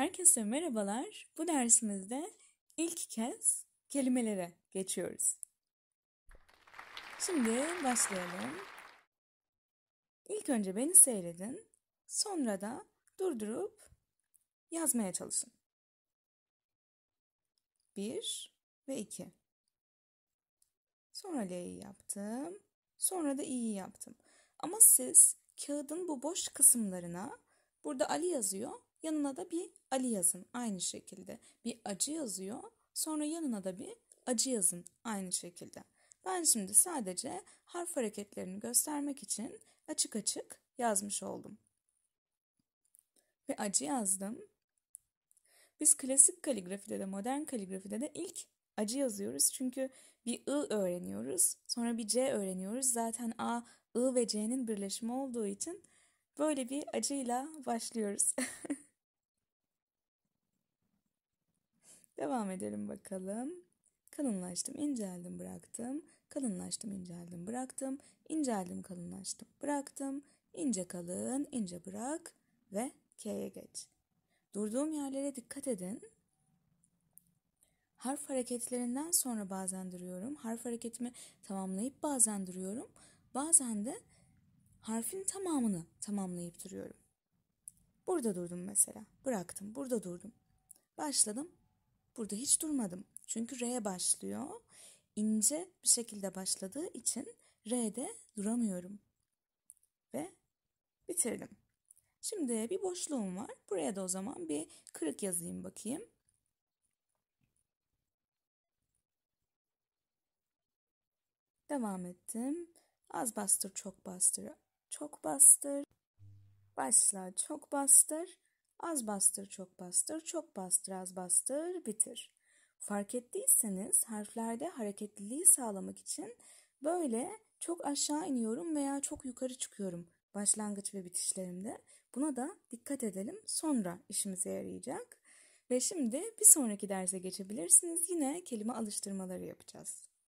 Herkese merhabalar. Bu dersimizde ilk kez kelimelere geçiyoruz. Şimdi başlayalım. İlk önce beni seyredin. Sonra da durdurup yazmaya çalışın. 1 ve 2. Sonra L'yi yaptım. Sonra da İ'yi yaptım. Ama siz kağıdın bu boş kısımlarına burada Ali yazıyor. Yanına da bir Ali yazın aynı şekilde. Bir acı yazıyor. Sonra yanına da bir acı yazın aynı şekilde. Ben şimdi sadece harf hareketlerini göstermek için açık açık yazmış oldum. Ve acı yazdım. Biz klasik kaligrafide de modern kaligrafide de ilk acı yazıyoruz. Çünkü bir I öğreniyoruz. Sonra bir C öğreniyoruz. Zaten A, I ve C'nin birleşimi olduğu için böyle bir acıyla başlıyoruz. Devam edelim bakalım. Kalınlaştım, inceldim, bıraktım. Kalınlaştım, inceldim, bıraktım. İnceldim, kalınlaştım, bıraktım. İnce kalın, ince bırak ve K'ye geç. Durduğum yerlere dikkat edin. Harf hareketlerinden sonra bazen duruyorum. Harf hareketimi tamamlayıp bazen duruyorum. Bazen de harfin tamamını tamamlayıp duruyorum. Burada durdum mesela. Bıraktım. Burada durdum. Başladım. Burada hiç durmadım. Çünkü R başlıyor. İnce bir şekilde başladığı için R'de duramıyorum. Ve bitirdim. Şimdi bir boşluğum var. Buraya da o zaman bir kırık yazayım bakayım. Devam ettim. Az bastır, çok bastır, çok bastır. Başla, çok bastır. Az bastır, çok bastır, çok bastır, az bastır, bitir. Fark ettiyseniz harflerde hareketliliği sağlamak için böyle çok aşağı iniyorum veya çok yukarı çıkıyorum başlangıç ve bitişlerimde. Buna da dikkat edelim. Sonra işimize yarayacak. Ve şimdi bir sonraki derse geçebilirsiniz. Yine kelime alıştırmaları yapacağız.